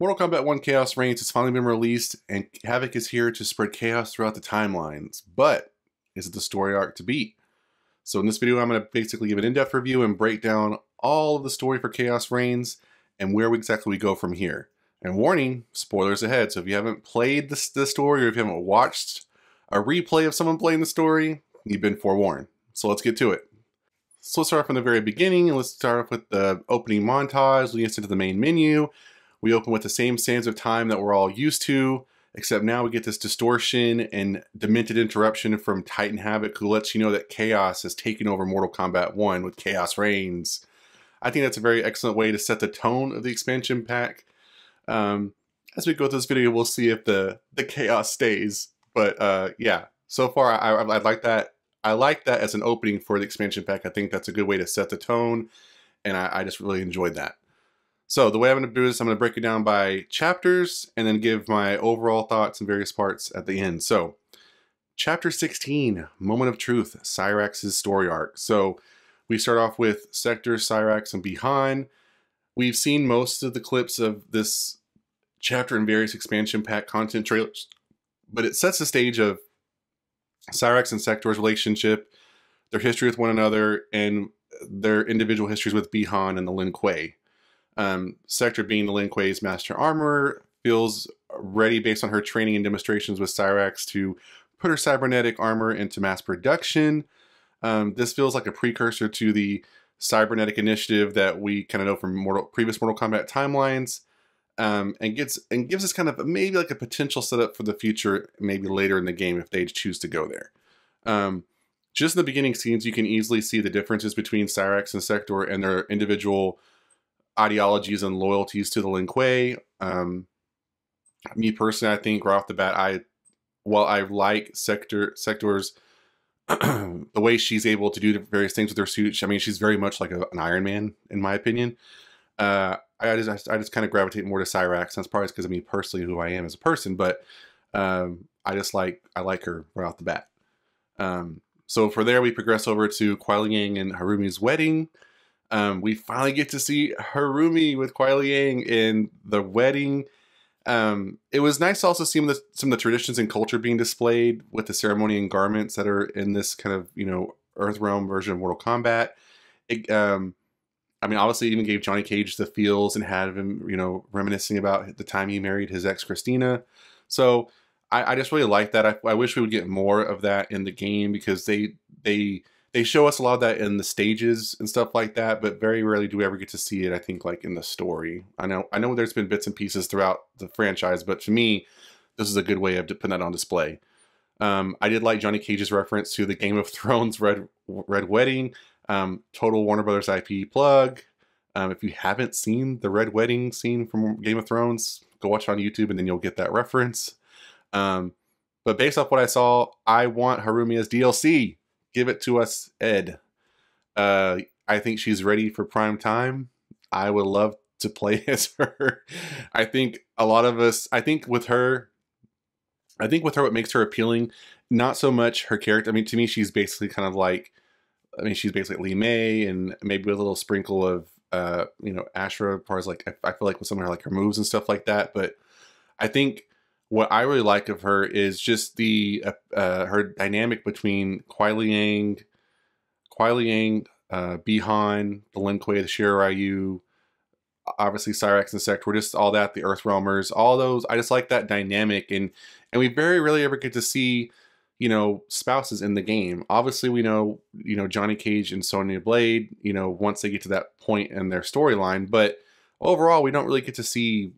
Mortal Kombat 1 Khaos Reigns has finally been released, and Havik is here to spread chaos throughout the timelines. But is it the story arc to beat? So in this video, I'm going to basically give an in-depth review and break down all of the story for Khaos Reigns and where exactly we go from here. And warning, spoilers ahead. So if you haven't played the story, or if you haven't watched a replay of someone playing the story, you've been forewarned. So let's get to it. So let's start from the very beginning, and let's start off with the opening montage leading us into the main menu. We open with the same sands of time that we're all used to, except now we get this distortion and demented interruption from Titan Havik, who lets you know that chaos has taken over Mortal Kombat 1 with Khaos Reigns. I think that's a very excellent way to set the tone of the expansion pack. As we go through this video, we'll see if the chaos stays. But yeah, so far I like that. I like that as an opening for the expansion pack. I think that's a good way to set the tone, and I just really enjoyed that. So the way I'm going to do this, I'm going to break it down by chapters and then give my overall thoughts in various parts at the end. So chapter 16, Moment of Truth, Cyrax's story arc. So we start off with Sektor, Cyrax, and Bi-Han. We've seen most of the clips of this chapter in various expansion pack content trailers, but it sets the stage of Cyrax and Sektor's relationship, their history with one another, and their individual histories with Bi-Han and the Lin Kuei. Sektor, being the Lin Kuei's master armorer, feels ready based on her training and demonstrations with Cyrax to put her cybernetic armor into mass production. This feels like a precursor to the cybernetic initiative that we kind of know from previous Mortal Kombat timelines, and gives us kind of maybe like a potential setup for the future, maybe later in the game if they choose to go there. Just in the beginning scenes, you can easily see the differences between Cyrax and Sektor and their individual ideologies and loyalties to the Lin Kuei. Me personally, I think right off the bat, while I like Sektor's the way she's able to do various things with her suit. I mean, she's very much like an Iron Man, in my opinion. I just kind of gravitate more to Cyrax. That's probably because of me personally, who I am as a person, but I like her right off the bat. So for there, we progress over to Kuai Liang and Harumi's wedding. We finally get to see Harumi with Kuai Liang in the wedding. It was nice to also see some of the traditions and culture being displayed with the ceremony and garments that are in this kind of, Earthrealm version of Mortal Kombat. I mean, obviously it even gave Johnny Cage the feels and had him, reminiscing about the time he married his ex Christina. So I just really like that. I wish we would get more of that in the game, because they show us a lot of that in the stages and stuff like that, but very rarely do we ever get to see it, I think, like in the story. I know there's been bits and pieces throughout the franchise, but to me, this is a good way of putting that on display. I did like Johnny Cage's reference to the Game of Thrones Red Wedding. Total Warner Brothers IP plug. If you haven't seen the Red Wedding scene from Game of Thrones, go watch it on YouTube and then you'll get that reference. But based off what I saw, I want Harumi as DLC. Give it to us, Ed. I think she's ready for prime time. I would love to play as her. I think a lot of us, with her, what makes her appealing, not so much her character. I mean, to me, she's basically kind of like, she's basically Li Mei, and maybe with a little sprinkle of, Ashra, as far as like, I feel like with some of her, like her moves and stuff like that. But I think what I really like of her is just her dynamic between Kuai Liang, Bi-Han, the Lin Kuei, the Shiryu, obviously Cyrax and Sektor, just all that, the Earthrealmers, all those. I just like that dynamic, and we very rarely ever get to see, spouses in the game. Obviously, we know, Johnny Cage and Sonya Blade, once they get to that point in their storyline, but overall, we don't really get to see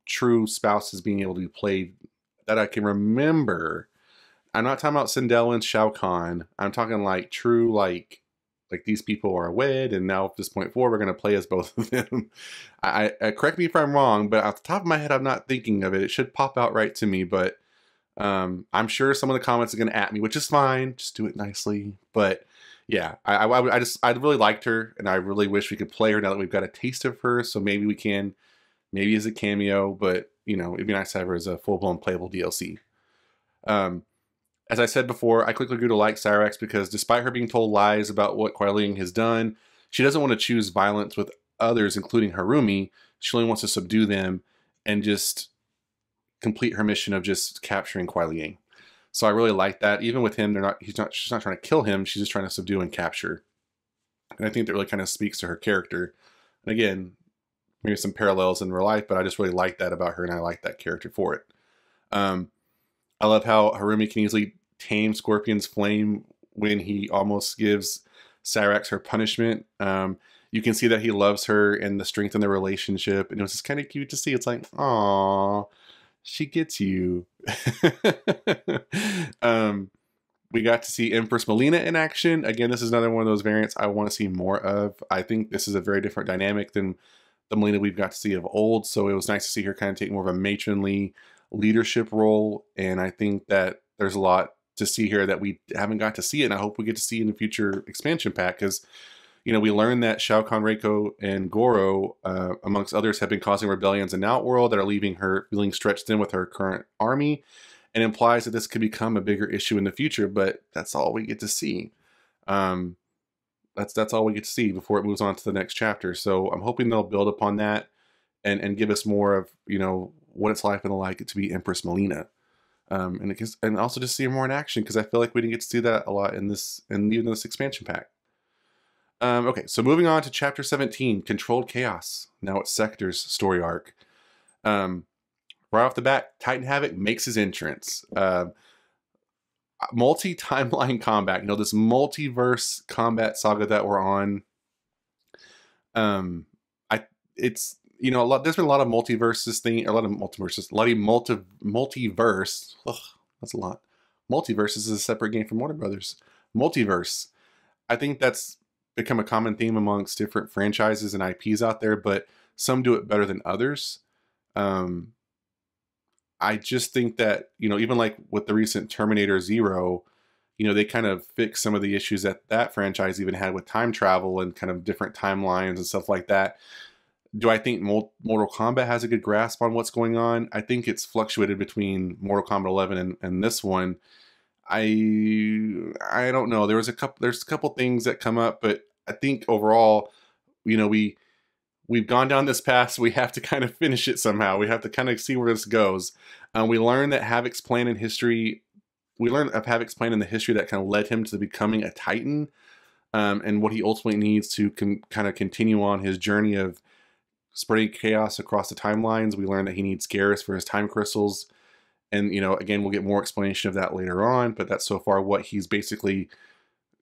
true spouses being able to be played that I can remember. I'm not talking about Sindel and Shao Kahn. I'm talking like true, like these people are wed, and now at this point forward, we're going to play as both of them. I correct me if I'm wrong, but off the top of my head, I'm not thinking of it. It should pop out right to me, but I'm sure some of the comments are going to at me, which is fine. Just do it nicely. But yeah, I really liked her, and I really wish we could play her now that we've got a taste of her. So maybe we can. Maybe as a cameo, but, it'd be nice to have her as a full-blown playable DLC. As I said before, I quickly grew to like Cyrax because despite her being told lies about what Kuai Liang has done, she doesn't want to choose violence with others, including Harumi. She only wants to subdue them and just complete her mission of just capturing Kuai Liang. So I really like that. Even with him, she's not trying to kill him. She's just trying to subdue and capture. And I think that really kind of speaks to her character. And again, maybe some parallels in real life, but I just really like that about her, and I like that character for it. I love how Harumi can easily tame Scorpion's flame when he almost gives Cyrax her punishment. You can see that he loves her and the strength in their relationship, and it was just kind of cute to see. It's like, aww, she gets you. We got to see Empress Melina in action. Again, this is another one of those variants I want to see more of. I think this is a very different dynamic than the Melina we've got to see of old, so it was nice to see her kind of take more of a matronly leadership role, and I think that there's a lot to see here that we haven't got to see it, and I hope we get to see in the future expansion pack, because, you know, we learned that Shao Kahn, Reiko, and Goro, amongst others, have been causing rebellions in Outworld that are leaving her feeling stretched thin with her current army, and implies that this could become a bigger issue in the future, but that's all we get to see. That's all we get to see before it moves on to the next chapter. So I'm hoping they'll build upon that and give us more of, you know, what it's like to be Empress Melina. And also just see her more in action, because I feel like we didn't get to see that a lot in this, and even this expansion pack. Okay, so moving on to chapter 17, Controlled Chaos. Now it's Sektor's story arc. Right off the bat, Titan Havik makes his entrance. Multi-timeline combat, you know, this multiverse combat saga that we're on. It's, you know, there's been a lot of multiverses multiverse. Ugh, that's a lot. Multiverse is a separate game from Warner Brothers. Multiverse. I think that's become a common theme amongst different franchises and IPs out there, but some do it better than others. I just think that, you know, even like with the recent Terminator Zero, you know, they kind of fixed some of the issues that that franchise even had with time travel and kind of different timelines and stuff like that. Do I think Mortal Kombat has a good grasp on what's going on? I think it's fluctuated between Mortal Kombat 11 and this one. I don't know. There's a couple things that come up, but I think overall, you know, we've gone down this path, so we have to kind of finish it somehow. We have to kind of see where this goes. We learned that Havik's plan in history. We learned of Havik's plan in the history that kind of led him to becoming a Titan, and what he ultimately needs to kind of continue on his journey of spreading chaos across the timelines. We learned that he needs Garrus for his time crystals, and, you know, again, we'll get more explanation of that later on. But that's so far what he's basically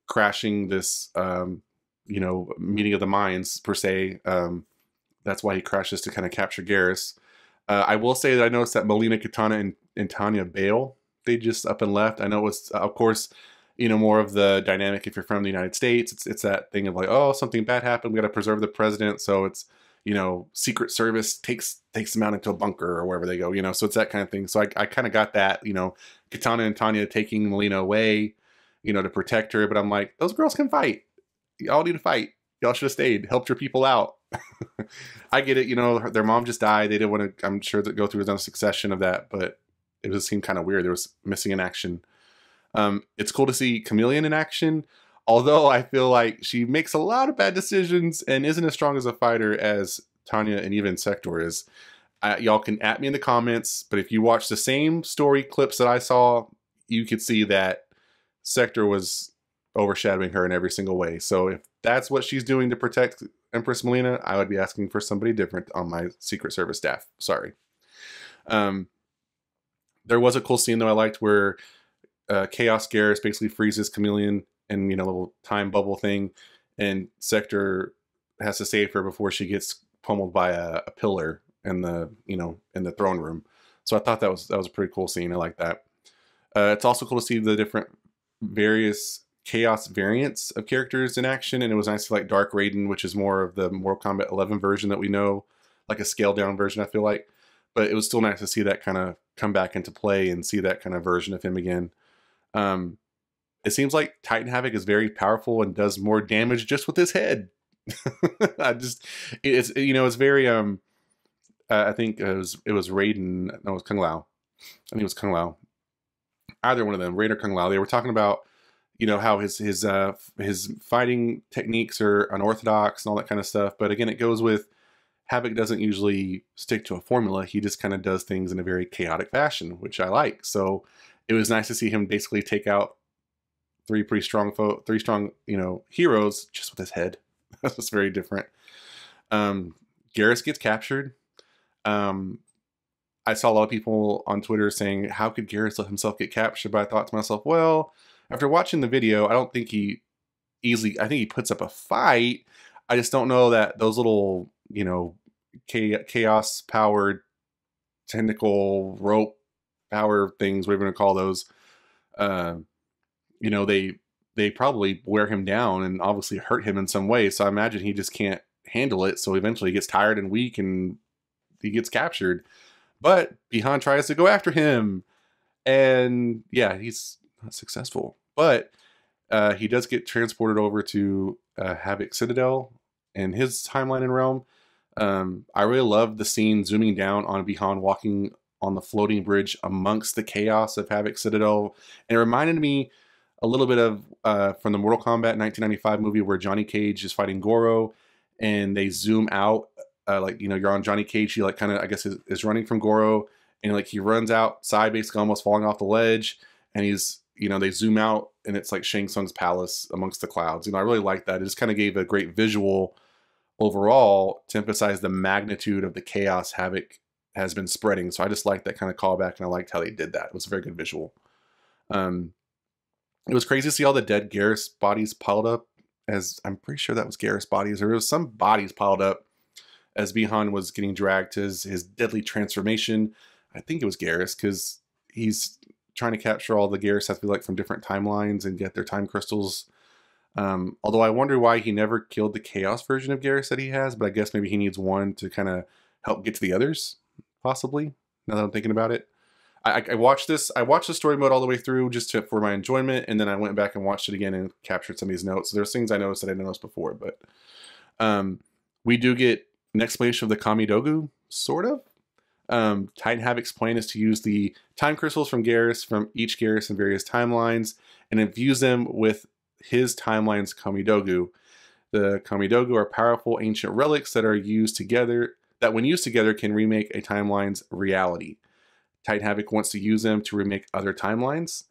crashing this, you know, meeting of the minds per se. That's why he crashes to kind of capture Garrus. I will say that I noticed that Melina, Katana, and Tanya bail. They just up and left. I know it was, of course, you know, more of the dynamic if you're from the United States. It's that thing of like, oh, something bad happened, we got to preserve the president. So it's, you know, Secret Service takes them out into a bunker or wherever they go, you know. So it's that kind of thing. So I kind of got that, you know, Katana and Tanya taking Melina away, you know, to protect her. But I'm like, those girls can fight. Y'all need to fight. Y'all should have stayed, helped your people out. I get it, you know, their mom just died. They didn't want to, I'm sure, that go through a succession of that, but it just seemed kind of weird. There was missing in action. It's cool to see Chameleon in action, although I feel like she makes a lot of bad decisions and isn't as strong as a fighter as Tanya and even Sektor is. Y'all can at me in the comments, but if you watch the same story clips that I saw, you could see that Sektor was overshadowing her in every single way. So if that's what she's doing to protect Empress Melina, I would be asking for somebody different on my Secret Service staff. Sorry. There was a cool scene though I liked where Chaos Garrus basically freezes Chameleon in, you know, a little time bubble thing, and Sektor has to save her before she gets pummeled by a pillar in the, you know, in the throne room. So I thought that was a pretty cool scene. I like that. It's also cool to see the different various Chaos variants of characters in action, and it was nice to like Dark Raiden, which is more of the Mortal Kombat 11 version that we know, like a scaled down version, I feel like. But it was still nice to see that kind of come back into play and see that kind of version of him again. It seems like Titan Havik is very powerful and does more damage just with his head. It's you know, it's very I think it was Raiden. No, it was Kung Lao. I think it was Kung Lao. Either one of them, Raiden or Kung Lao. They were talking about, you know, how his fighting techniques are unorthodox and all that kind of stuff. But again, it goes with Havik doesn't usually stick to a formula. He just kind of does things in a very chaotic fashion, which I like. So it was nice to see him basically take out three strong, heroes just with his head. That's just very different. Garrus gets captured. I saw a lot of people on Twitter saying, how could Garrus let himself get captured? But I thought to myself, well, after watching the video, I don't think he easily, I think he puts up a fight. I just don't know that those little, chaos powered tentacle rope power things, whatever you want to call those, they probably wear him down and obviously hurt him in some way. So I imagine he just can't handle it. So eventually he gets tired and weak and he gets captured. But Bihan tries to go after him. And yeah, he's not successful. But he does get transported over to Havik Citadel and his timeline and realm. I really love the scene zooming down on Bihan walking on the floating bridge amongst the chaos of Havik Citadel. And it reminded me a little bit of from the Mortal Kombat 1995 movie where Johnny Cage is fighting Goro and they zoom out. You're on Johnny Cage, he like kind of, I guess, is running from Goro, and like he runs outside, basically almost falling off the ledge, and he's, they zoom out, and it's like Shang Tsung's palace amongst the clouds. I really like that. It just kind of gave a great visual overall to emphasize the magnitude of the chaos Havik has been spreading. So I just liked that kind of callback, and I liked how they did that. It was a very good visual. It was crazy to see all the dead Garrus bodies piled up, as I'm pretty sure that was Garrus bodies, or there was some bodies piled up as Bihan was getting dragged to his deadly transformation. I think it was Garrus, because he's trying to capture all the Garrus have to be like from different timelines and get their time crystals. Although I wonder why he never killed the Chaos version of Garrus that he has, but I guess maybe he needs one to kind of help get to the others, possibly, now that I'm thinking about it. I watched the story mode all the way through just for my enjoyment, and then I went back and watched it again and captured some of these notes. So there's things I noticed that I didn't notice before, but we do get an explanation of the Kamidogu, sort of. Titan Havik's plan is to use the time crystals from each Garrus in various timelines and infuse them with his timeline's Kamidogu. The Kamidogu are powerful ancient relics that when used together can remake a timeline's reality. Titan Havik wants to use them to remake other timelines.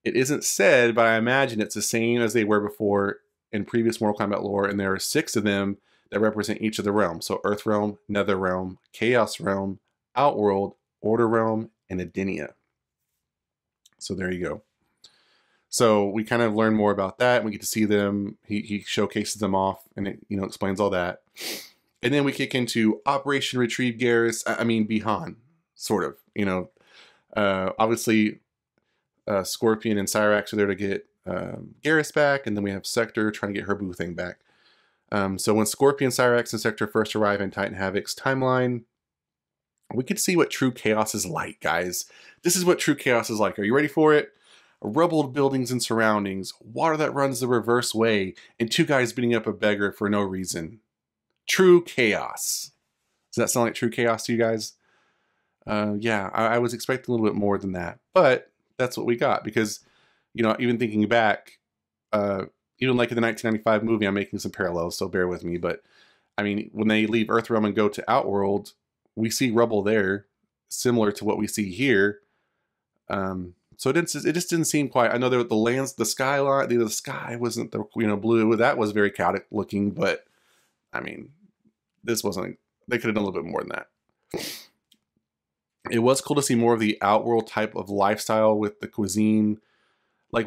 It isn't said, but I imagine it's the same as they were before in previous Mortal Kombat lore, and there are 6 of them that represent each of the realms. So Earth Realm, Nether Realm, Chaos Realm, Outworld, Order Realm, and Edenia. So there you go. So we kind of learn more about that. We get to see them. He showcases them off, and it explains all that. And then we kick into Operation Retrieve Garrus. Bihan, sort of. Obviously, Scorpion and Cyrax are there to get Garrus back, and then we have Sektor trying to get her boo thing back. So when Scorpion, Cyrax, and Sektor first arrive in Titan Havik's timeline, we could see what true chaos is like, guys. This is what true chaos is like. Are you ready for it? Rubbled buildings and surroundings, water that runs the reverse way, and 2 guys beating up a beggar for no reason. True chaos. Does that sound like true chaos to you guys? Yeah, I was expecting a little bit more than that, but that's what we got, because, even thinking back, even like in the 1995 movie, I'm making some parallels, so bear with me, but, when they leave Earthrealm and go to Outworld, we see rubble there, similar to what we see here. So it just didn't seem quite. I know there the skyline, the sky wasn't the blue. That was very chaotic looking, but this wasn't. They could have done a little bit more than that. It was cool to see more of the Outworld type of lifestyle with the cuisine. Like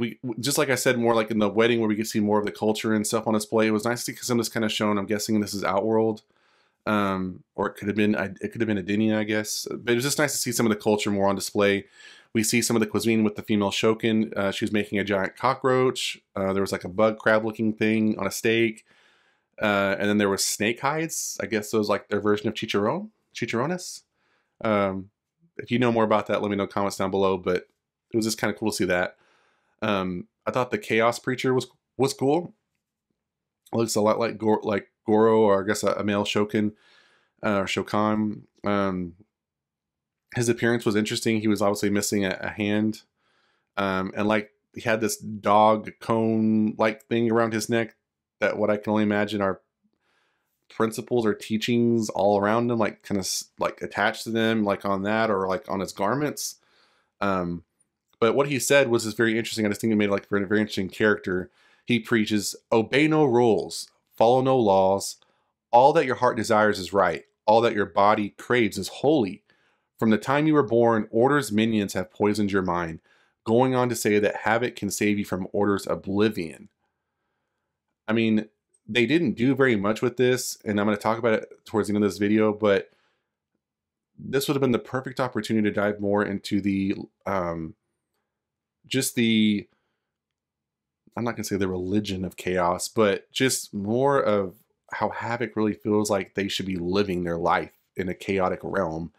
I said, more like in the wedding where we could see more of the culture and stuff on display. It was nice to see some of this kind of shown. I'm guessing this is Outworld. Or it could have been Edenia, I guess. But it was just nice to see some of the culture more on display. We see some of the cuisine with the female Shokin. She was making a giant cockroach. There was like a bug crab looking thing on a steak. And then there was snake hides. I guess those like their version of chicharrones. If you know more about that, let me know in the comments down below. But it was just kind of cool to see that. I thought the Chaos Preacher was cool. It looks a lot like Goro, or I guess a male Shokin, or Shokan. His appearance was interesting. He was obviously missing a hand. And like he had this dog cone like thing around his neck that what I can only imagine are principles or teachings all around him, like kind of like attached to them, like on that or like on his garments. But what he said was just very interesting. I just think it made like for a very interesting character. He preaches, obey no rules, follow no laws. All that your heart desires is right. All that your body craves is holy. From the time you were born, Order's minions have poisoned your mind, going on to say that Havik can save you from Order's oblivion. I mean, they didn't do very much with this, and I'm going to talk about it towards the end of this video, but this would have been the perfect opportunity to dive more into the, just the, I'm not going to say the religion of chaos, but just more of how Havik really feels like they should be living their life in a chaotic realm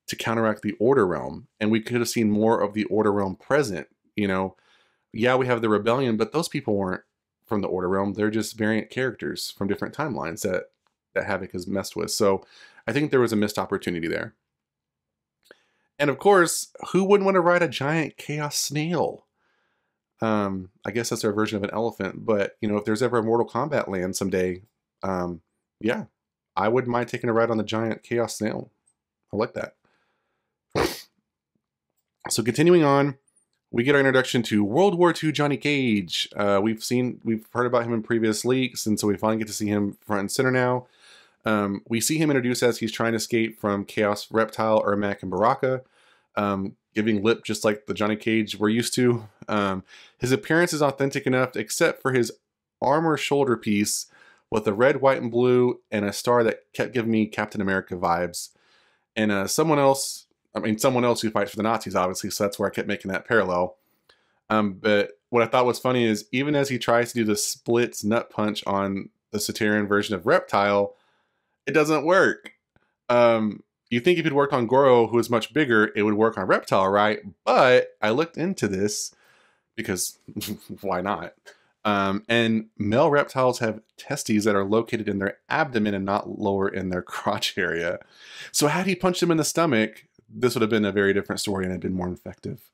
to counteract the Order realm. And we could have seen more of the Order realm present. You know, yeah, we have the rebellion, but those people weren't from the Order realm. They're just variant characters from different timelines that Havik has messed with. So I think there was a missed opportunity there. And of course, who wouldn't want to ride a giant chaos snail? I guess that's our version of an elephant, but you know, if there's ever a Mortal Kombat land someday, yeah, I wouldn't mind taking a ride on the giant chaos snail. I like that. So continuing on, we get our introduction to World War II Johnny Cage. We've heard about him in previous leaks, and so we finally get to see him front and center now. We see him introduced as he's trying to escape from Chaos Reptile, Ermac, and Baraka, giving lip just like the Johnny Cage we're used to. His appearance is authentic enough, except for his armor shoulder piece with the red, white, and blue, and a star that kept giving me Captain America vibes. And someone else who fights for the Nazis, obviously, so that's where I kept making that parallel. But what I thought was funny is, even as he tries to do the splits nut punch on the Satirian version of Reptile, it doesn't work. You think if it worked on Goro, who is much bigger, it would work on Reptile, right? But I looked into this, because why not? And male reptiles have testes that are located in their abdomen and not lower in their crotch area. So had he punched him in the stomach, this would have been a very different story and it'd been more effective.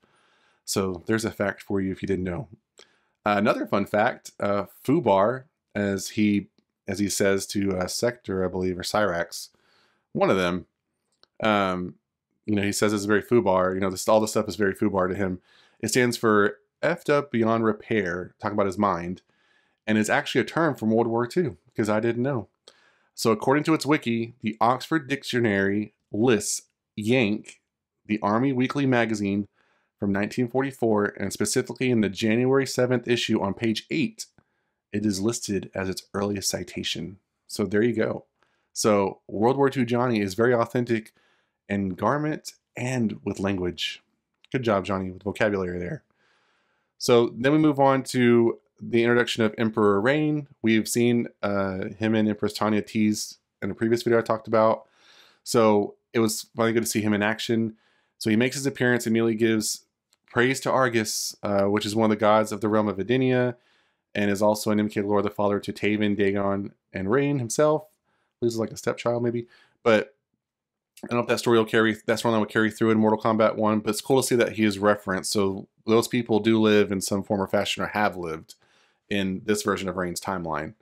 So there's a fact for you if you didn't know. Another fun fact, Fubar, as he says to Sektor, I believe, or Cyrax, one of them, you know, he says it's very Fubar, you know, all this stuff is very Fubar to him. It stands for effed up beyond repair, talking about his mind, and is actually a term from World War II, because I didn't know. So according to its wiki, the Oxford Dictionary lists Yank, the Army Weekly magazine from 1944, and specifically in the January 7th issue on page 8, it is listed as its earliest citation. So there you go. So World War II Johnny is very authentic in garment and with language. Good job, Johnny, with vocabulary there. So then we move on to the introduction of Emperor Reign. We've seen him and Empress Tanya teased in a previous video I talked about. So it was finally good to see him in action. So he makes his appearance and immediately gives praise to Argus, which is one of the gods of the realm of Edenia, and is also an MK lore, the father to Taven, Dagon, and Reign himself. This is like a stepchild maybe, but I don't know if that storyline will carry through in Mortal Kombat 1, but it's cool to see that he is referenced. So those people do live in some form or fashion, or have lived in this version of Reign's timeline.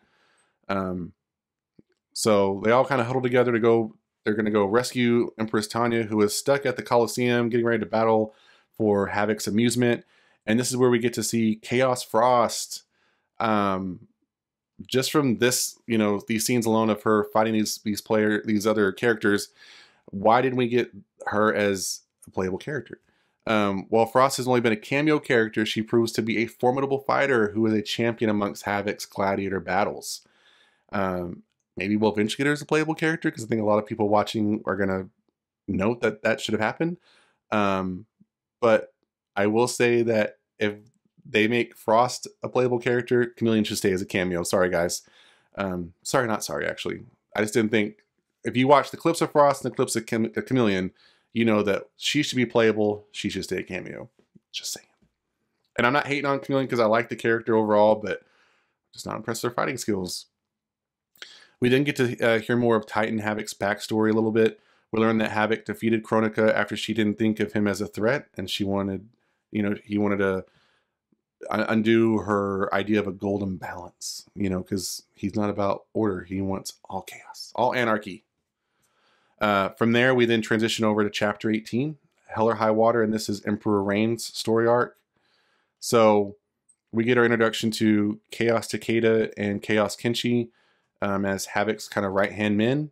So they all kind of huddle together to go. They're going to go rescue Empress Tanya, who is stuck at the Coliseum, getting ready to battle for Havik's amusement. And this is where we get to see Chaos Frost. Just from this, you know, these scenes alone of her fighting these other characters, why didn't we get her as a playable character? While Frost has only been a cameo character, she proves to be a formidable fighter who is a champion amongst Havik's gladiator battles. Maybe we'll eventually get her as a playable character, because I think a lot of people watching are going to note that that should have happened. But I will say that if they make Frost a playable character, Chameleon should stay as a cameo. Sorry, guys. Sorry, not sorry, actually. I just didn't think... If you watch the clips of Frost and the clips of Chameleon, you know that she should be playable. She should stay a cameo. Just saying. And I'm not hating on Chameleon because I like the character overall, but I'm just not impressed with her fighting skills. We then get to hear more of Titan Havik's backstory a little bit. We learn that Havik defeated Kronika after she didn't think of him as a threat, and she wanted, you know, he wanted to undo her idea of a golden balance, you know, because he's not about order. He wants all chaos, all anarchy. From there, we then transition over to chapter 18, Hell or High Water, and this is Emperor Reigns' story arc. So we get our introduction to Khaos Takeda and Khaos Kenshi as Havik's kind of right-hand men.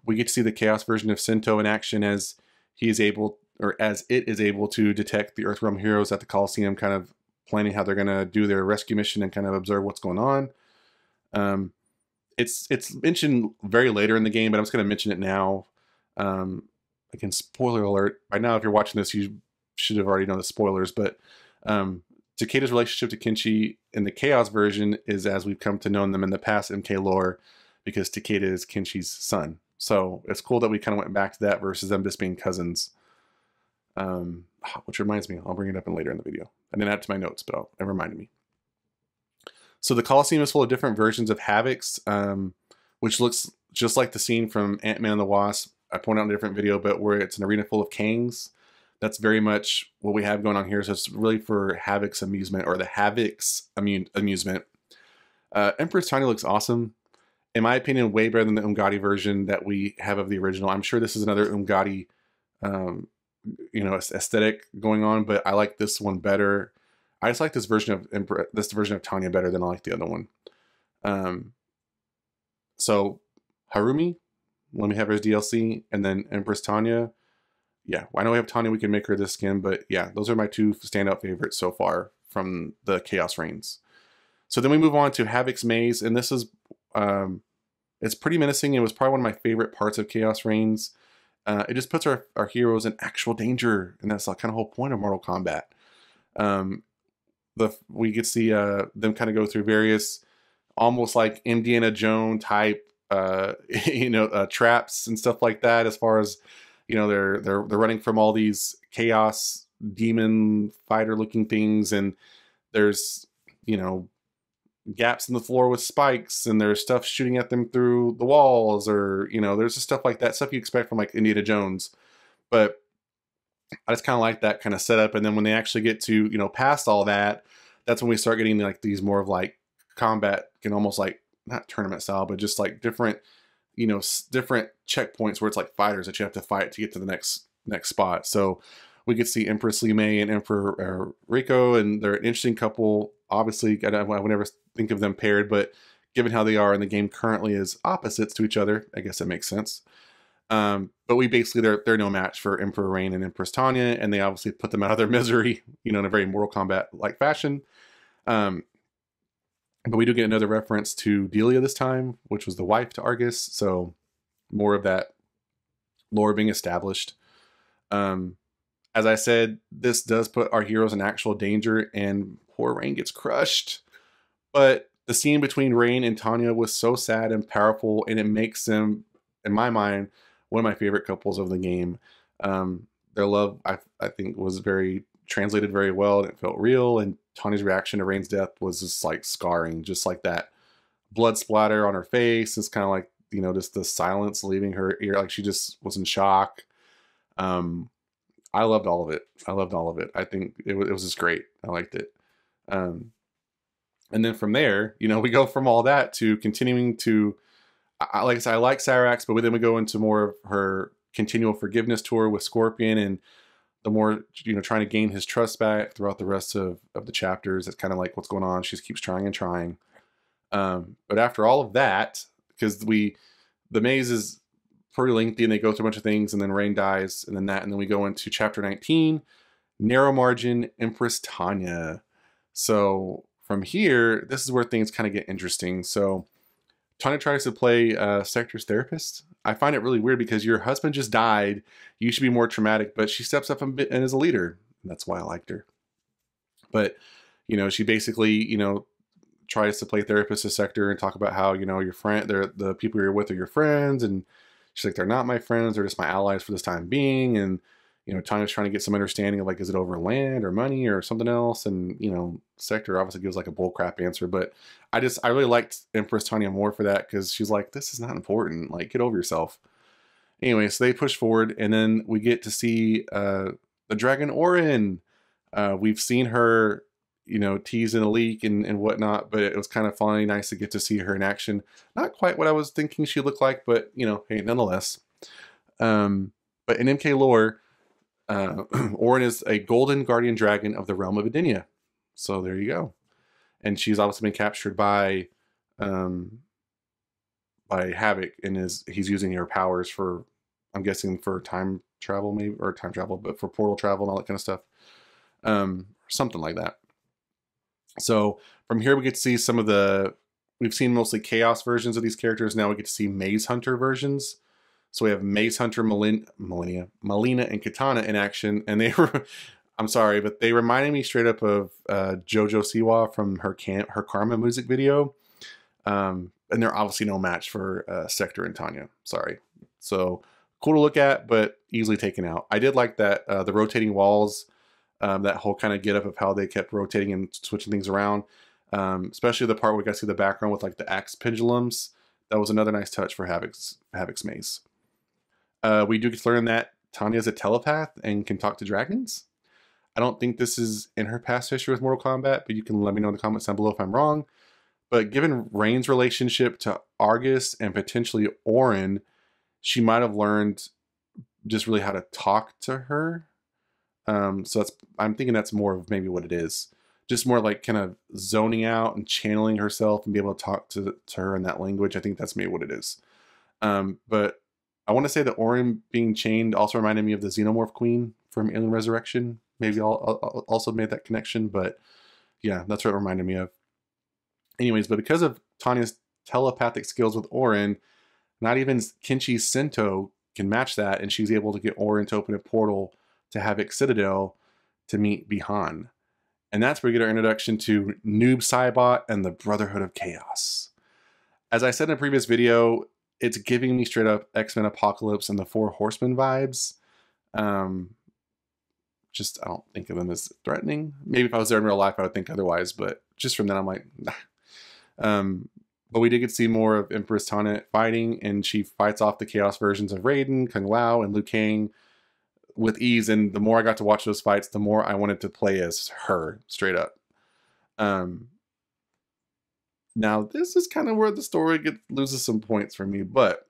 We get to see the Chaos version of Sento in action as he is able, or as it is able to detect the Earthrealm heroes at the Coliseum, kind of planning how they're going to do their rescue mission and kind of observe what's going on. It's mentioned very later in the game, but I'm just going to mention it now. Again, spoiler alert. By now, if you're watching this, you should have already known the spoilers, but Takeda's relationship to Kenshi in the Chaos version is as we've come to know them in the past MK lore, because Takeda is Kenshi's son. So it's cool that we kind of went back to that versus them just being cousins. Which reminds me, I'll bring it up later in the video. I didn't add it to my notes, but it reminded me. So the Coliseum is full of different versions of Haviks, which looks just like the scene from Ant-Man and the Wasp. I pointed out in a different video, but where it's an arena full of Kangs. That's very much what we have going on here. So it's really for Havik's amusement, or the Havik's amusement. Empress Tanya looks awesome. In my opinion, way better than the Umgadi version that we have of the original. I'm sure this is another Umgadi, aesthetic going on, but I like this one better. I just like this version of Tanya better than I like the other one. So Harumi, let me have her as DLC, and then Empress Tanya. Yeah, I know we have Tanya, we can make her this skin, but yeah, those are my two standout favorites so far from the Khaos Reigns. So then we move on to Havik's Maze, and this is, it's pretty menacing. It was probably one of my favorite parts of Khaos Reigns. It just puts our heroes in actual danger, and that's the kind of whole point of Mortal Kombat. We get to see them kind of go through various, almost like Indiana Jones type, traps and stuff like that, as far as, you know, they're running from all these chaos demon fighter looking things, and there's, you know, gaps in the floor with spikes, and there's stuff shooting at them through the walls, or, you know, there's just stuff like that, stuff you expect from like Indiana Jones. But I just kind of like that kind of setup. And then when they actually get to, you know, past all that, that's when we start getting like these more of like combat, can almost like not tournament style, but just like different, you know, different checkpoints where it's like fighters that you have to fight to get to the next spot. So we get to see Empress Li Mei and Emperor Rico, and they're an interesting couple. Obviously, I would never think of them paired, but given how they are in the game currently as opposites to each other, I guess it makes sense. But we basically, they're no match for Emperor Reign and Empress Tanya, and they obviously put them out of their misery, you know, in a very Mortal Kombat-like fashion. But we do get another reference to Delia this time, which was the wife to Argus, so more of that lore being established. As I said, this does put our heroes in actual danger, and poor Reign gets crushed. But the scene between Reign and Tanya was so sad and powerful, and it makes them, in my mind, one of my favorite couples of the game. Their love, I think, was translated very well, and it felt real, and Tanya's reaction to Reign's death was just like scarring, just like that blood splatter on her face. It's kind of like, you know, just the silence leaving her ear, like she just was in shock. I loved all of it. I think it was just great. I liked it. And then from there, you know, we go from all that to continuing to, like I said, I like Cyrax, but then we go into more of her continual forgiveness tour with Scorpion, and the more, you know, trying to gain his trust back throughout the rest of the chapters. It's kind of like what's going on. She just keeps trying and trying. But after all of that, because the maze is pretty lengthy and they go through a bunch of things, and then Reign dies, and then we go into chapter 19, Narrow Margin, Empress Tanya. So from here, this is where things kind of get interesting. So Tanya tries to play Sektor's therapist. I find it really weird because your husband just died. You should be more traumatic, but she steps up and is a leader. And that's why I liked her. But, you know, she basically, you know, tries to play therapist to Sektor and talk about how, you know, the people you're with are your friends. And she's like, they're not my friends. They're just my allies for this time being. And, you know, Tanya's trying to get some understanding of like, is it over land or money or something else? And, you know, Sektor obviously gives like a bullcrap answer, but I really liked Empress Tanya more for that, because she's like, this is not important. Like, get over yourself. Anyway, so they push forward, and then we get to see the Dragon Orin. We've seen her you know, teasing a leak and whatnot, but it was kind of finally nice to get to see her in action. Not quite what I was thinking she looked like, but, you know, hey, nonetheless. But in MK lore, Orin is a golden guardian dragon of the realm of Edenia. So there you go. And she's obviously been captured by Havik, and he's using her powers for, I'm guessing, for time travel, maybe, or time travel, but for portal travel and all that kind of stuff. Something like that. So from here we get to see some of we've seen mostly Chaos versions of these characters. Now we get to see Maze Hunter versions. So we have Maze Hunter, Melina, and Katana in action, and they were, I'm sorry, but they reminded me straight up of JoJo Siwa from her Karma music video. And they're obviously no match for Sektor and Tanya. Sorry. So cool to look at, but easily taken out. I did like that, the rotating walls, that whole kind of get up of how they kept rotating and switching things around. Especially the part where we got to see the background with like the axe pendulums. That was another nice touch for Havik's maze. We do get to learn that Tanya is a telepath and can talk to dragons. I don't think this is in her past history with Mortal Kombat, but you can let me know in the comments down below if I'm wrong. But given Reigns' relationship to Argus and potentially Orin, she might have learned just really how to talk to her. So I'm thinking that's more of maybe what it is. Just more like kind of zoning out and channeling herself and be able to talk to her in that language. I think that's maybe what it is. But I want to say that Orin being chained also reminded me of the Xenomorph Queen from Alien Resurrection. Maybe I'll also made that connection, but yeah, that's what it reminded me of. Anyways, but because of Tanya's telepathic skills with Orin, not even Kenshi Sento can match that, and she's able to get Orin to open a portal to Havik Citadel to meet Bihan. And that's where we get our introduction to Noob Saibot and the Brotherhood of Chaos. As I said in a previous video, it's giving me straight up X-Men Apocalypse and the Four Horsemen vibes. Just, I don't think of them as threatening. Maybe if I was there in real life, I would think otherwise, but just from that, I'm like, nah. But we did get to see more of Empress Tanya fighting, and she fights off the Chaos versions of Raiden, Kung Lao, and Liu Kang with ease. And the more I got to watch those fights, the more I wanted to play as her, straight up. Now, this is kind of where the story loses some points for me, but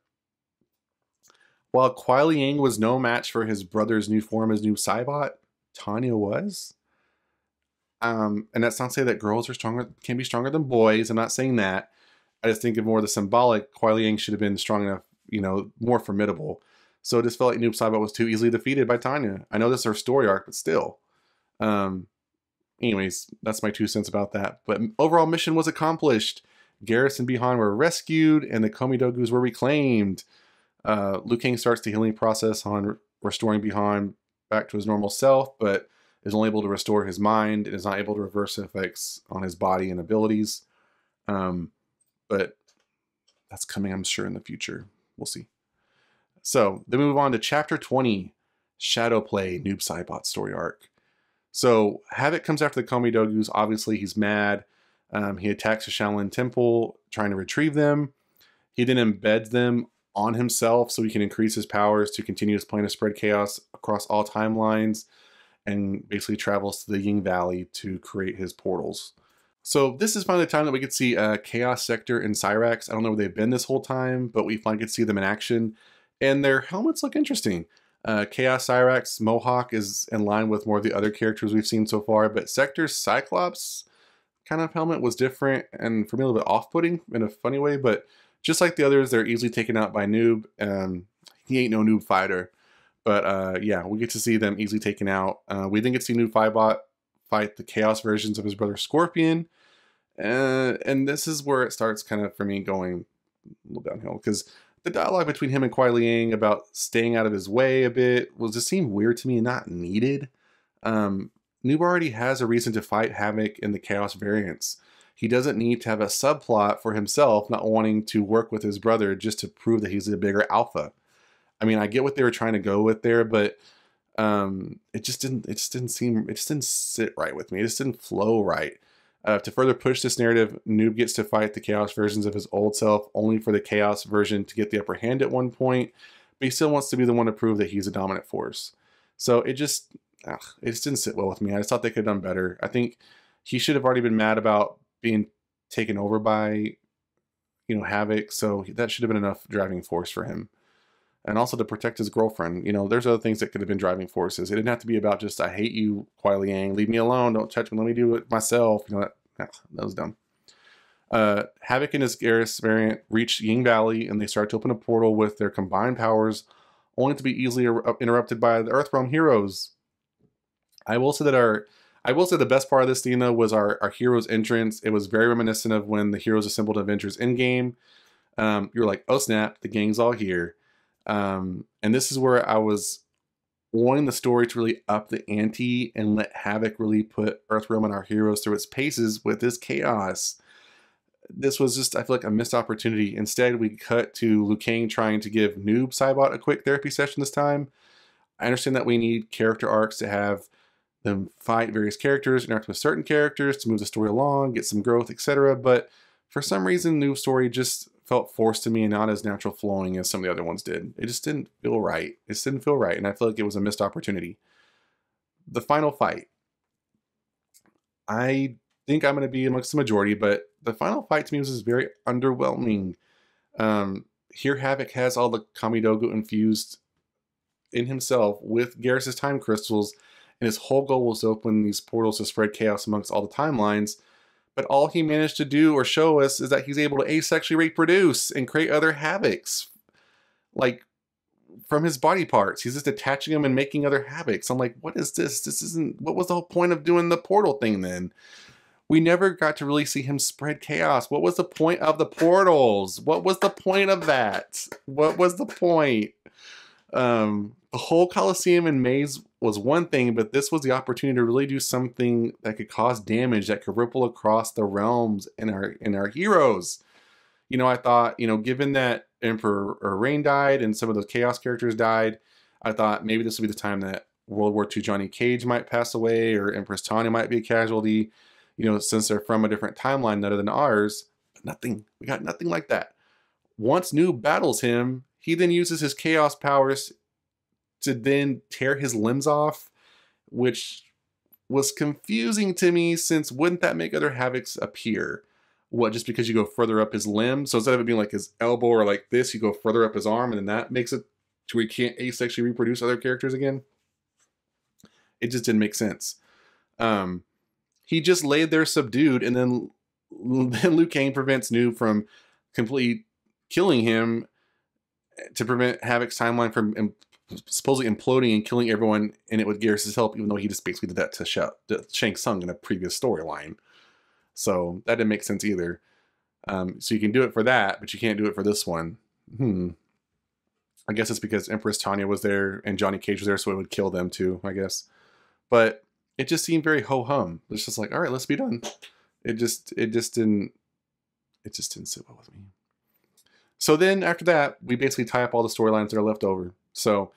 while Kuai Liang was no match for his brother's new form as Noob Saibot, Tanya was. And that's not to say that girls can be stronger than boys. I'm not saying that. I just think of more the symbolic. Kuai Liang should have been strong enough, you know, more formidable. So it just felt like Noob Saibot was too easily defeated by Tanya. I know this is her story arc, but still. Anyways, that's my 2 cents about that. But overall mission was accomplished. Garrus and Bihan were rescued, and the Komi-Dogus were reclaimed. Liu Kang starts the healing process on restoring Bihan back to his normal self, but is only able to restore his mind and is not able to reverse effects on his body and abilities. But that's coming, I'm sure, in the future. We'll see. So then we move on to Chapter 20, Shadow Play, Noob Saibot story arc. So Havik comes after the Komi-Dogus. Obviously, he's mad. He attacks the Shaolin Temple, trying to retrieve them. He then embeds them on himself so he can increase his powers to continue his plan to spread chaos across all timelines, and basically travels to the Ying Valley to create his portals. So this is finally the time that we get to see Chaos, Sektor, and Cyrax. I don't know where they've been this whole time, but we finally get to see them in action. And their helmets look interesting. Chaos Cyrax Mohawk is in line with more of the other characters we've seen so far, but Sektor's Cyclops kind of helmet was different and for me a little bit off-putting in a funny way, but just like the others, they're easily taken out by Noob. He ain't no Noob fighter. But yeah, we get to see them easily taken out. We then get to see Noob Saibot fight the Chaos versions of his brother Scorpion. And this is where it starts kind of, for me, going a little downhill. Because the dialogue between him and Kuai Liang about staying out of his way a bit just seemed weird to me and not needed. Noob already has a reason to fight Havik in the Chaos variants. He doesn't need to have a subplot for himself not wanting to work with his brother just to prove that he's a bigger alpha. I mean, I get what they were trying to go with there, but it just didn't sit right with me. It just didn't flow right. To further push this narrative, Noob gets to fight the Chaos versions of his old self, only for the Chaos version to get the upper hand at one point, but he still wants to be the one to prove that he's a dominant force. So it just didn't sit well with me. I just thought they could have done better. I think he should have already been mad about being taken over by, you know, Havik. So that should have been enough driving force for him. And also to protect his girlfriend. You know, there's other things that could have been driving forces. It didn't have to be about just, I hate you, Kuai Liang, leave me alone, don't touch me, let me do it myself. You know, that was dumb. Havik and his Garrus variant reach Ying Valley, and they start to open a portal with their combined powers, only to be easily interrupted by the Earthrealm heroes. I will say the best part of this, Dina, was our heroes' entrance. It was very reminiscent of when the heroes assembled Avengers Endgame. You're like, oh snap, the gang's all here. And this is where I was wanting the story to really up the ante and let Havik really put Earthrealm and our heroes through its paces with this chaos. This was just, I feel like, a missed opportunity. Instead, we cut to Liu Kang trying to give Noob Saibot a quick therapy session this time. I understand that we need character arcs to have them fight various characters, interact with certain characters to move the story along, get some growth, etc. But for some reason, Noob's story just felt forced to me and not as natural flowing as some of the other ones did. It just didn't feel right. It just didn't feel right, and I feel like it was a missed opportunity. The final fight. I think I'm going to be amongst the majority, but the final fight to me was just very underwhelming. Here Havik has all the Kamidogu infused in himself with Garrus' time crystals, and his whole goal was to open these portals to spread chaos amongst all the timelines. But all he managed to do or show us is that he's able to asexually reproduce and create other Haviks, like, from his body parts. He's just attaching them and making other Haviks. I'm like, what is this? This isn't, what was the whole point of doing the portal thing then? We never got to really see him spread chaos. What was the point of the portals? What was the point of that? What was the point? The whole Colosseum and maze was one thing, but this was the opportunity to really do something that could cause damage, that could ripple across the realms in our heroes. You know, I thought, you know, given that Emperor Reign died and some of those Chaos characters died, I thought maybe this would be the time that World War II Johnny Cage might pass away, or Empress Tanya might be a casualty, you know, since they're from a different timeline other than ours. But nothing. We got nothing like that. Once Noob battles him, he then uses his Chaos powers to then tear his limbs off, which was confusing to me, since wouldn't that make other Haviks appear? What, just because you go further up his limb? So instead of it being like his elbow or like this, you go further up his arm, and then that makes it to where he can't asexually reproduce other characters again? It just didn't make sense. He just laid there subdued, and then Liu Kang prevents Noob from completely killing him to prevent Havik's timeline from supposedly imploding and killing everyone in it with Garrus' help, even though he just basically did that to Shang Tsung in a previous storyline. So that didn't make sense either. So you can do it for that, but you can't do it for this one. I guess it's because Empress Tanya was there and Johnny Cage was there, so it would kill them too, I guess. But it just seemed very ho-hum. It's just like, all right, let's be done. It just didn't sit well with me. So then after that, we basically tie up all the storylines that are left over. So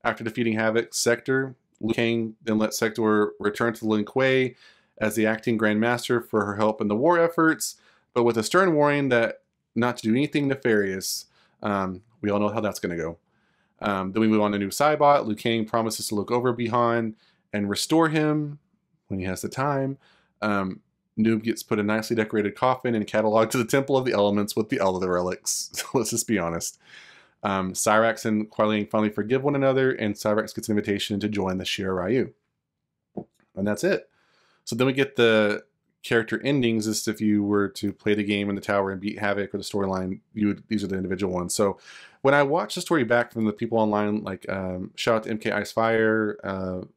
after defeating Havik, Sektor, Liu Kang then let Sektor return to Lin Kuei as the acting Grand Master for her help in the war efforts, but with a stern warning that not to do anything nefarious. We all know how that's going to go. Then we move on to Noob Saibot. Liu Kang promises to look over Bihan and restore him when he has the time. Noob gets put in a nicely decorated coffin and cataloged to the Temple of the Elements with the other relics. So let's just be honest. Cyrax and Kuai Liang finally forgive one another, and Cyrax gets an invitation to join the Shira Ryu. And that's it. So then we get the character endings, as if you were to play the game in the tower and beat Havik or the storyline, these are the individual ones. So when I watched the story back from the people online, like shout out to MK Icefire,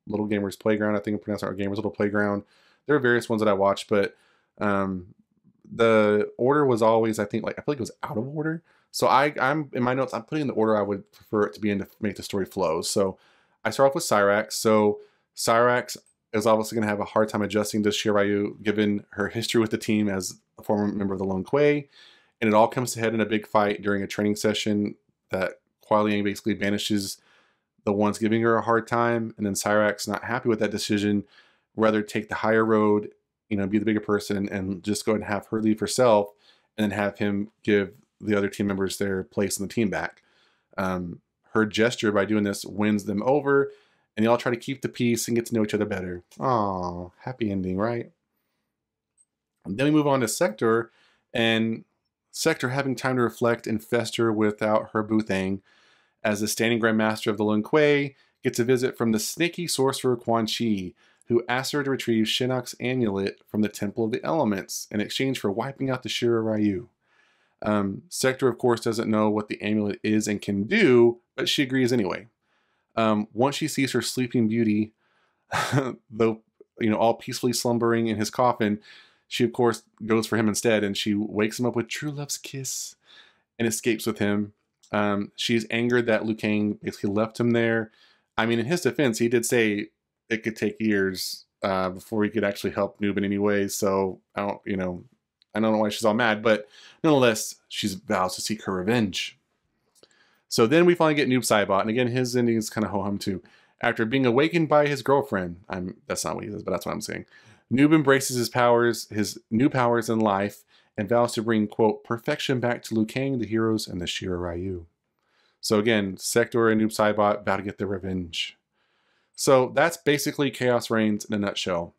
Little Gamers Playground, I think I'm pronouncing our Gamers Little Playground. There are various ones that I watched, but the order was always, I feel like it was out of order. So I'm in my notes, I'm putting the order I would prefer it to be in to make the story flow. So I start off with Cyrax. So Cyrax is obviously going to have a hard time adjusting to Shiryu, given her history with the team as a former member of the Lin Kuei. And it all comes to head in a big fight during a training session that Kuai Liang basically banishes the ones giving her a hard time. And then Cyrax, not happy with that decision, rather take the higher road, you know, be the bigger person and just go ahead and have her leave herself, and then have him give the other team members their place in the team back. Her gesture by doing this wins them over, and they all try to keep the peace and get to know each other better. Aw, happy ending, right? And then we move on to Sektor, and Sektor, having time to reflect and fester without her boo thing, as the standing Grand Master of the Lin Kuei, gets a visit from the snaky sorcerer Quan Chi, who asks her to retrieve Shinnok's amulet from the Temple of the Elements in exchange for wiping out the Shira Ryu. Sektor, of course, doesn't know what the amulet is and can do, but she agrees anyway. Once she sees her sleeping beauty, though, all peacefully slumbering in his coffin, she, of course, goes for him instead, and she wakes him up with true love's kiss and escapes with him. She's angered that Liu Kang basically left him there. I mean, in his defense, he did say it could take years before he could actually help Noob in any way, so I don't know why she's all mad, but nonetheless, she vows to seek her revenge. So then we finally get Noob Saibot, and again, his ending is kind of ho-hum too. After being awakened by his girlfriend, that's not what he says, but that's what I'm saying. Noob embraces his new powers in life, and vows to bring, quote, perfection back to Liu Kang, the heroes, and the Shira Ryu. So again, Sektor and Noob Saibot vow to get their revenge. So that's basically Khaos Reigns in a nutshell.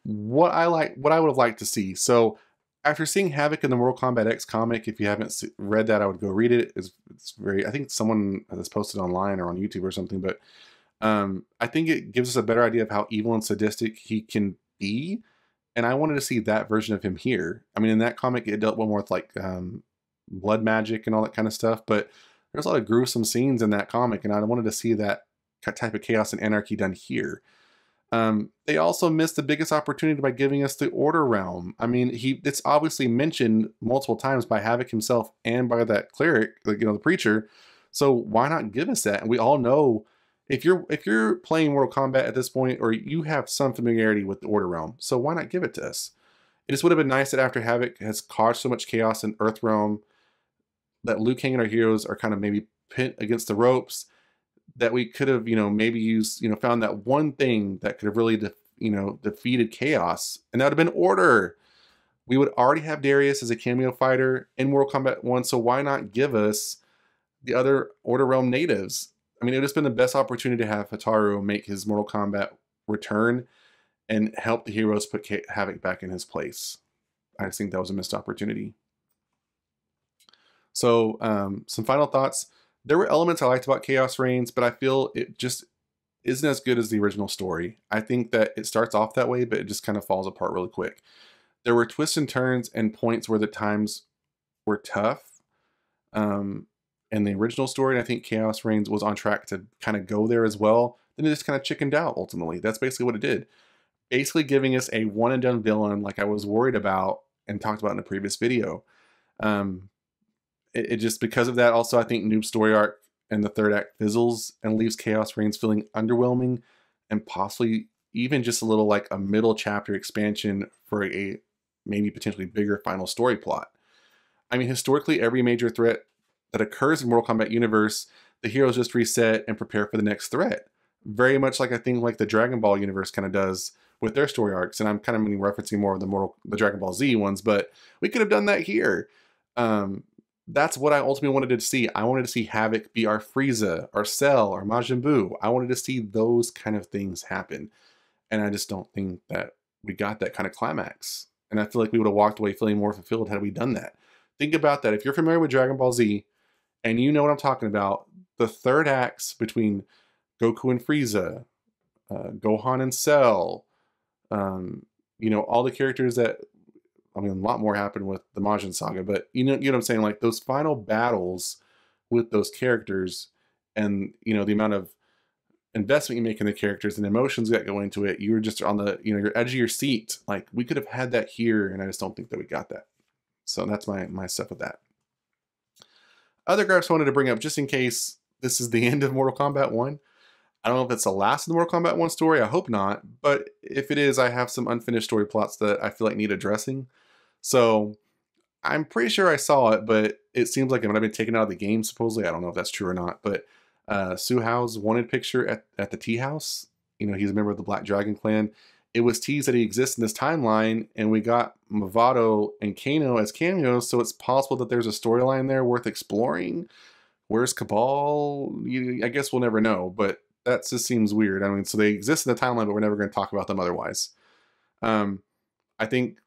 What I would have liked to see. So after seeing Havik in the Mortal Kombat X comic, if you haven't read that, I would go read it. It's very, I think someone has posted online or on YouTube or something, but I think it gives us a better idea of how evil and sadistic he can be. And I wanted to see that version of him here. I mean, in that comic, it dealt more with like blood magic and all that kind of stuff, but there's a lot of gruesome scenes in that comic, and I wanted to see that type of chaos and anarchy done here. They also missed the biggest opportunity by giving us the Order Realm. I mean, it's obviously mentioned multiple times by Havik himself and by that cleric, the preacher. So why not give us that? And we all know, if you're playing Mortal Kombat at this point, or you have some familiarity with the Order Realm, so why not give it to us? It just would have been nice that after Havik has caused so much chaos in Earth Realm, that Liu Kang and our heroes are kind of maybe pit against the ropes, that we could have, maybe used, found that one thing that could have really, defeated chaos, and that would have been order. We would already have Darius as a cameo fighter in Mortal Kombat 1, so why not give us the other Order Realm natives? I mean, it would have just been the best opportunity to have Hataru make his Mortal Kombat return and help the heroes put Havik back in his place. I just think that was a missed opportunity. So, some final thoughts. There were elements I liked about Khaos Reigns, but I feel it just isn't as good as the original story. I think that it starts off that way, but it just kind of falls apart really quick. There were twists and turns and points where the times were tough in the original story, and I think Khaos Reigns was on track to kind of go there as well. Then it just kind of chickened out, ultimately. That's basically what it did. Basically giving us a one-and-done villain like I was worried about and talked about in the previous video. It just, because of that, also I think Noob's story arc and the third act fizzles and leaves Khaos Reigns feeling underwhelming, and possibly even just a little like a middle chapter expansion for a maybe potentially bigger final story plot. I mean, historically, every major threat that occurs in Mortal Kombat universe, the heroes just reset and prepare for the next threat. Very much like I think like the Dragon Ball universe kind of does with their story arcs, and I'm kind of referencing more of the Dragon Ball Z ones, but we could have done that here. That's what I ultimately wanted to see. I wanted to see Havik be our Frieza, our Cell, our Majin Buu. I wanted to see those kind of things happen. And I just don't think that we got that kind of climax. And I feel like we would have walked away feeling more fulfilled had we done that. Think about that. If you're familiar with Dragon Ball Z, and you know what I'm talking about, the third acts between Goku and Frieza, Gohan and Cell, all the characters that, I mean, a lot more happened with the Majin Saga, but you know what I'm saying? Like those final battles with those characters, and the amount of investment you make in the characters and emotions that go into it, you're just on the your edge of your seat. Like we could have had that here, and I just don't think that we got that. So that's my stuff with that. Other gripes I wanted to bring up, just in case this is the end of Mortal Kombat 1. I don't know if it's the last of the Mortal Kombat 1 story. I hope not. But if it is, I have some unfinished story plots that I feel like need addressing. So I'm pretty sure I saw it, but it seems like it might have been taken out of the game, supposedly. I don't know if that's true or not. But Su Hao's wanted picture at the tea house, he's a member of the Black Dragon clan. It was teased that he exists in this timeline, and we got Mavado and Kano as cameos, so it's possible that there's a storyline there worth exploring. Where's Cabal? I guess we'll never know, but That just seems weird. I mean, so they exist in the timeline, but we're never going to talk about them otherwise. I think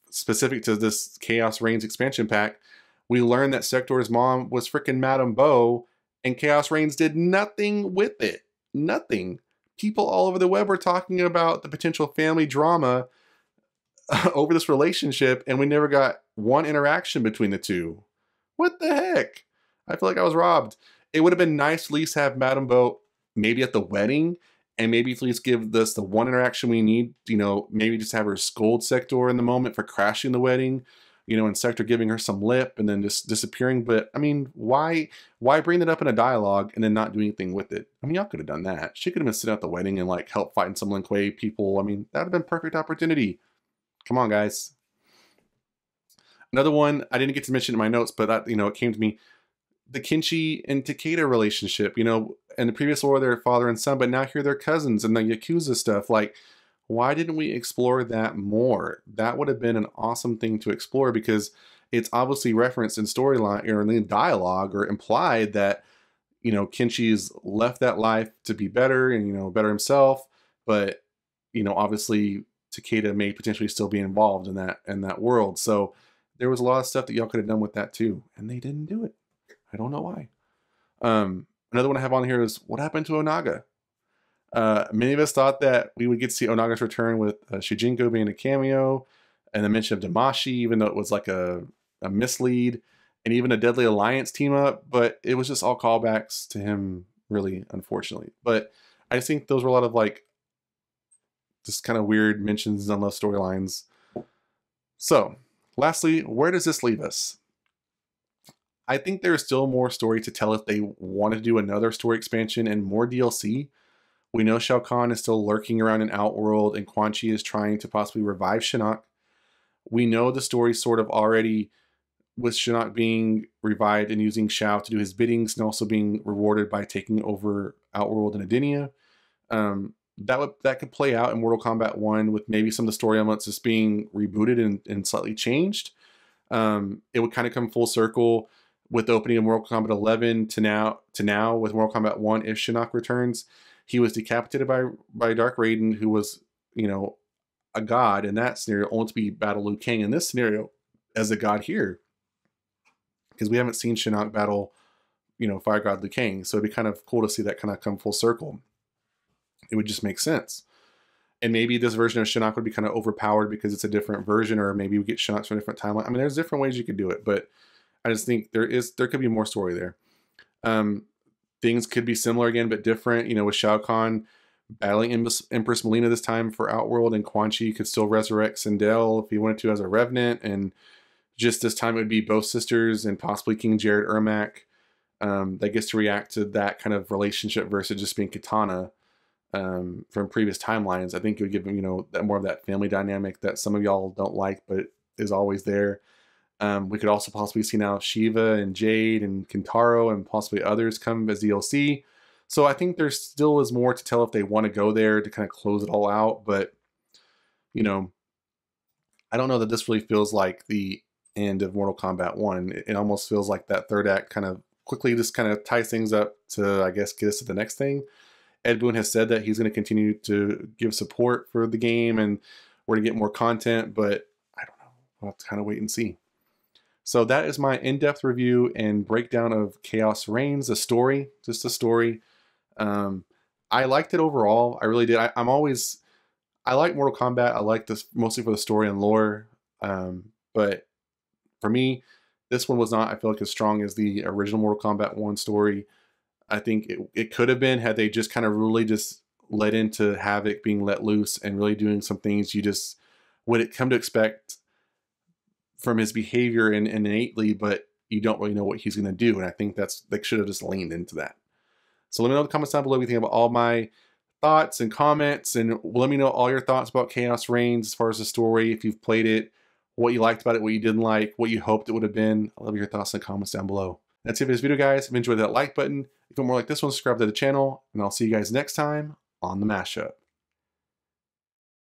specific to this Khaos Reigns expansion pack, we learned that Sektor's mom was freaking Madame Bo, and Khaos Reigns did nothing with it. Nothing. People all over the web were talking about the potential family drama over this relationship, and we never got one interaction between the two. What the heck? I feel like I was robbed. It would have been nice to at least have Madame Bo maybe at the wedding, and maybe at least give us the one interaction we need. You know, maybe just have her scold Sektor in the moment for crashing the wedding, you know, and Sektor giving her some lip and then just disappearing. But I mean, why bring that up in a dialogue and then not do anything with it? I mean, y'all could have done that. She could have been sitting at the wedding and like help fighting some Lin Kuei people. I mean, that would have been perfect opportunity. Come on, guys. Another one I didn't get to mention in my notes, but that, you know, it came to me. The Kenshi and Takeda relationship, you know, in the previous war they're father and son, but now here they're cousins, and the Yakuza stuff. Like, why didn't we explore that more? That would have been an awesome thing to explore, because it's obviously referenced in storyline or in dialogue or implied that, you know, Kenshi's left that life to be better and, you know, better himself. But, you know, obviously Takeda may potentially still be involved in that world. So there was a lot of stuff that y'all could have done with that too, and they didn't do it. I don't know why. Another one I have on here is what happened to Onaga? Many of us thought that we would get to see Onaga's return with Shujinko being a cameo, and the mention of Damashi, even though it was like a mislead, and even a Deadly Alliance team up, but it was just all callbacks to him, really, unfortunately. But I just think those were a lot of like just kind of weird mentions on those storylines. So, lastly, where does this leave us? I think there's still more story to tell if they want to do another story expansion and more DLC. We know Shao Kahn is still lurking around in Outworld, and Quan Chi is trying to possibly revive Shinnok. We know the story sort of already with Shinnok being revived and using Shao to do his biddings, and also being rewarded by taking over Outworld and Edenia. That could play out in Mortal Kombat 1 with maybe some of the story elements just being rebooted and slightly changed. It would kind of come full circle with the opening of Mortal Kombat 11 to now with Mortal Kombat 1. If Shinnok returns, he was decapitated by Dark Raiden, who was, you know, a god in that scenario, only to be battle Liu Kang in this scenario as a god here, because we haven't seen Shinnok battle, you know, Fire God Liu Kang. So it'd be kind of cool to see that kind of come full circle. It would just make sense. And maybe this version of Shinnok would be kind of overpowered because it's a different version, or maybe we get Shinnok from a different timeline. I mean, there's different ways you could do it, but I just think there could be more story there. Things could be similar again, but different. You know, with Shao Kahn battling Empress Melina this time for Outworld, and Quan Chi could still resurrect Sindel if he wanted to as a Revenant, and just this time it would be both sisters and possibly King Jared Ermac that gets to react to that kind of relationship versus just being Kitana from previous timelines. I think it would give him, you know, that more of that family dynamic that some of y'all don't like, but is always there. We could also possibly see now Shiva and Jade and Kintaro and possibly others come as DLC. So I think there still is more to tell if they want to go there to kind of close it all out. But, you know, I don't know that this really feels like the end of Mortal Kombat 1. It almost feels like that third act kind of quickly just kind of ties things up to, I guess, get us to the next thing. Ed Boon has said that he's going to continue to give support for the game, and we're going to get more content, but I don't know. We'll have to kind of wait and see. So that is my in-depth review and breakdown of Khaos Reigns, the story, just a story. I liked it overall. I really did. I like Mortal Kombat. I like this mostly for the story and lore. But for me, this one was not, I feel like, as strong as the original Mortal Kombat 1 story. I think it could have been, had they just kind of really just led into Havik being let loose and really doing some things you just would come to expect from his behavior and innately, but you don't really know what he's going to do. And I think they should have just leaned into that. So let me know in the comments down below what you think about all my thoughts and comments, and let me know all your thoughts about Khaos Reigns as far as the story, if you've played it, what you liked about it, what you didn't like, what you hoped it would have been. I love your thoughts in the comments down below. That's it for this video, guys. If you enjoyed, that like button. If you want more like this one, subscribe to the channel, and I'll see you guys next time on the Mashup.